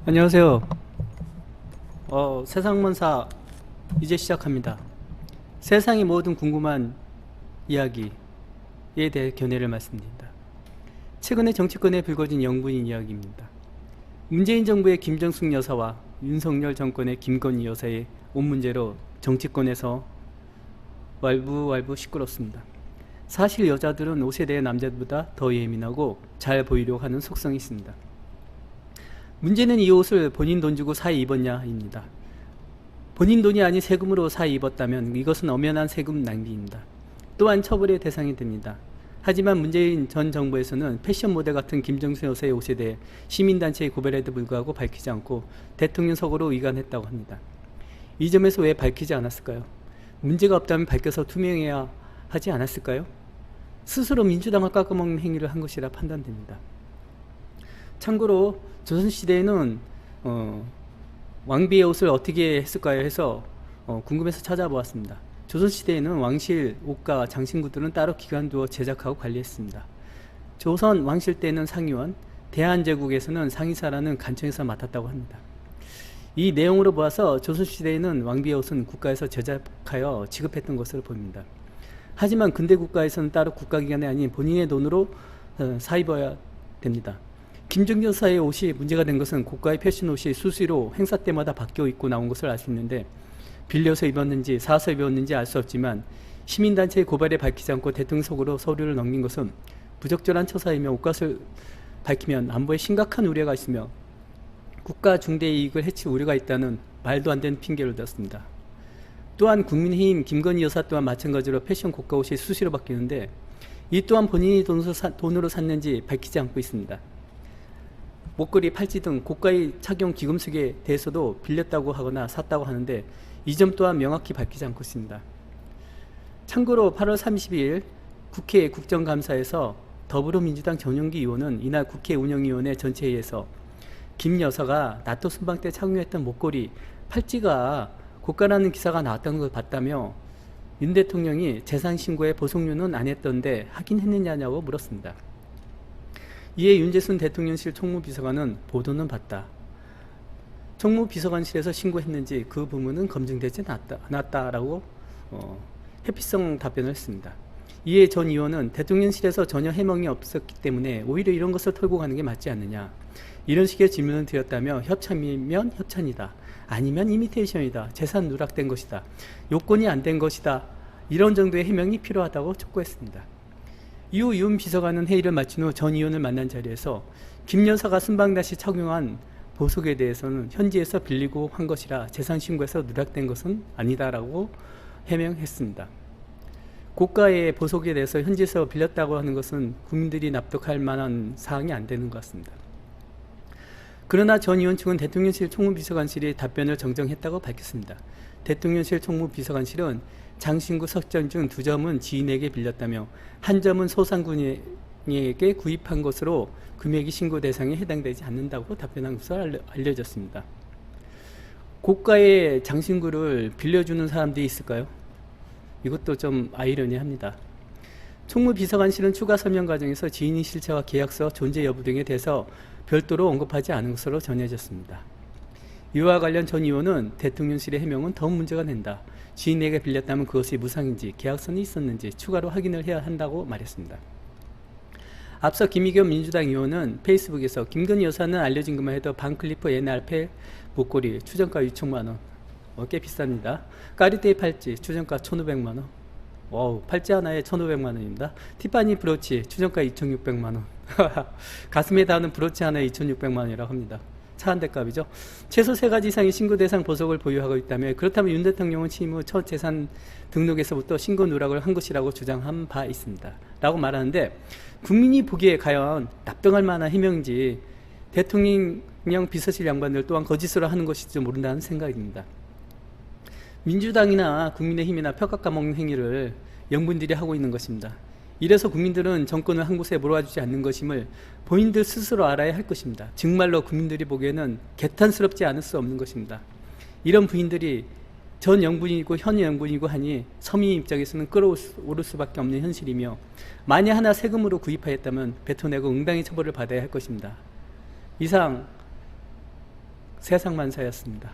안녕하세요. 세상문사 이제 시작합니다. 세상의 모든 궁금한 이야기에 대해 견해를 말씀드립니다. 최근에 정치권에 불거진 영부인 이야기입니다. 문재인 정부의 김정숙 여사와 윤석열 정권의 김건희 여사의 옷 문제로 정치권에서 왈부왈부 시끄럽습니다. 사실 여자들은 옷에 대해 남자들보다 더 예민하고 잘 보이려고 하는 속성이 있습니다. 문제는 이 옷을 본인 돈 주고 사 입었냐입니다. 본인 돈이 아닌 세금으로 사 입었다면 이것은 엄연한 세금 낭비입니다. 또한 처벌의 대상이 됩니다. 하지만 문재인 전 정부에서는 패션 모델 같은 김정수 여사의 옷에 대해 시민단체의 고발에도 불구하고 밝히지 않고 대통령 서고로 위반했다고 합니다. 이 점에서 왜 밝히지 않았을까요? 문제가 없다면 밝혀서 투명해야 하지 않았을까요? 스스로 민주당을 깎아먹는 행위를 한 것이라 판단됩니다. 참고로 조선시대에는 왕비의 옷을 어떻게 했을까요 해서 궁금해서 찾아보았습니다. 조선시대에는 왕실 옷과 장신구들은 따로 기관 두어 제작하고 관리했습니다. 조선 왕실 때는 상의원, 대한제국에서는 상의사라는 간청에서 맡았다고 합니다. 이 내용으로 보아서 조선시대에는 왕비의 옷은 국가에서 제작하여 지급했던 것으로 보입니다. 하지만 근대 국가에서는 따로 국가기관이 아닌 본인의 돈으로 사 입어야 됩니다. 김정수 여사의 옷이 문제가 된 것은 고가의 패션 옷이 수시로 행사 때마다 바뀌어 입고 나온 것을 알 수 있는데 빌려서 입었는지 사서 입었는지 알 수 없지만 시민단체의 고발에 밝히지 않고 대통령 속으로 서류를 넘긴 것은 부적절한 처사이며 옷값을 밝히면 안보에 심각한 우려가 있으며 국가 중대 이익을 해칠 우려가 있다는 말도 안 되는 핑계를 댔습니다. 또한 국민의힘 김건희 여사 또한 마찬가지로 패션 고가 옷이 수시로 바뀌는데 이 또한 본인이 돈으로 샀는지 밝히지 않고 있습니다. 목걸이, 팔찌 등 고가의 착용 기금속에 대해서도 빌렸다고 하거나 샀다고 하는데 이 점 또한 명확히 밝히지 않고 있습니다. 참고로 8월 30일 국회 국정감사에서 더불어민주당 전용기 의원은 이날 국회 운영위원회 전체회의에서 김 여사가 나토 순방 때 착용했던 목걸이, 팔찌가 고가라는 기사가 나왔다는 걸 봤다며 윤 대통령이 재산신고에 보석료는 안 했던데 하긴 했느냐고 물었습니다. 이에 윤재순 대통령실 총무비서관은 보도는 봤다. 총무비서관실에서 신고했는지 그 부분은 검증되지 않았다라고 회피성 답변을 했습니다. 이에 전 의원은 대통령실에서 전혀 해명이 없었기 때문에 오히려 이런 것을 털고 가는 게 맞지 않느냐. 이런 식의 질문을 드렸다며 협찬이면 협찬이다. 아니면 이미테이션이다. 재산 누락된 것이다. 요건이 안 된 것이다. 이런 정도의 해명이 필요하다고 촉구했습니다. 이후 윤 비서관은 회의를 마친 후 전 의원을 만난 자리에서 김 여사가 순방 당시 착용한 보석에 대해서는 현지에서 빌리고 한 것이라 재산신고에서 누락된 것은 아니다라고 해명했습니다. 고가의 보석에 대해서 현지에서 빌렸다고 하는 것은 국민들이 납득할 만한 사항이 안 되는 것 같습니다. 그러나 전 의원 측은 대통령실 총무비서관실이 답변을 정정했다고 밝혔습니다. 대통령실 총무비서관실은 장신구 석점 중 2점은 지인에게 빌렸다며 한 점은 소상공인에게 구입한 것으로 금액이 신고 대상에 해당되지 않는다고 답변한 것으로 알려졌습니다. 고가의 장신구를 빌려주는 사람들이 있을까요? 이것도 좀 아이러니합니다. 총무비서관실은 추가 설명 과정에서 지인의 실체와 계약서 존재 여부 등에 대해서 별도로 언급하지 않은 것으로 전해졌습니다. 이와 관련 전 의원은 대통령실의 해명은 더 문제가 된다. 지인에게 빌렸다면 그것이 무상인지 계약서는 있었는지 추가로 확인을 해야 한다고 말했습니다. 앞서 김의겸 민주당 의원은 페이스북에서 김건희 여사는 알려진 것만 해도 반클리프 NRP 목걸이 추정가 6천만원, 꽤 비쌉니다. 까리떼이 팔찌 추정가 1,500만원, 팔찌 하나에 1,500만원입니다. 티파니 브로치 추정가 2,600만원, 가슴에 닿는 브로치 하나에 2,600만원이라고 합니다. 차 한 대 값이죠. 최소 3가지 이상의 신고 대상 보석을 보유하고 있다며 그렇다면 윤 대통령은 취임 후 첫 재산 등록에서부터 신고 누락을 한 것이라고 주장한 바 있습니다. 라고 말하는데 국민이 보기에 과연 납득할 만한 해명인지 대통령 비서실 양반들 또한 거짓으로 하는 것일지 모른다는 생각입니다. 민주당이나 국민의힘이나 표 깎아먹는 행위를 영분들이 하고 있는 것입니다. 이래서 국민들은 정권을 한 곳에 몰아주지 않는 것임을 본인들 스스로 알아야 할 것입니다. 정말로 국민들이 보기에는 개탄스럽지 않을 수 없는 것입니다. 이런 부인들이 전 영분이고 현 영분이고 하니 서민 입장에서는 끌어오를 수밖에 없는 현실이며 만약 하나 세금으로 구입하였다면 뱉어내고 응당의 처벌을 받아야 할 것입니다. 이상 세상만사였습니다.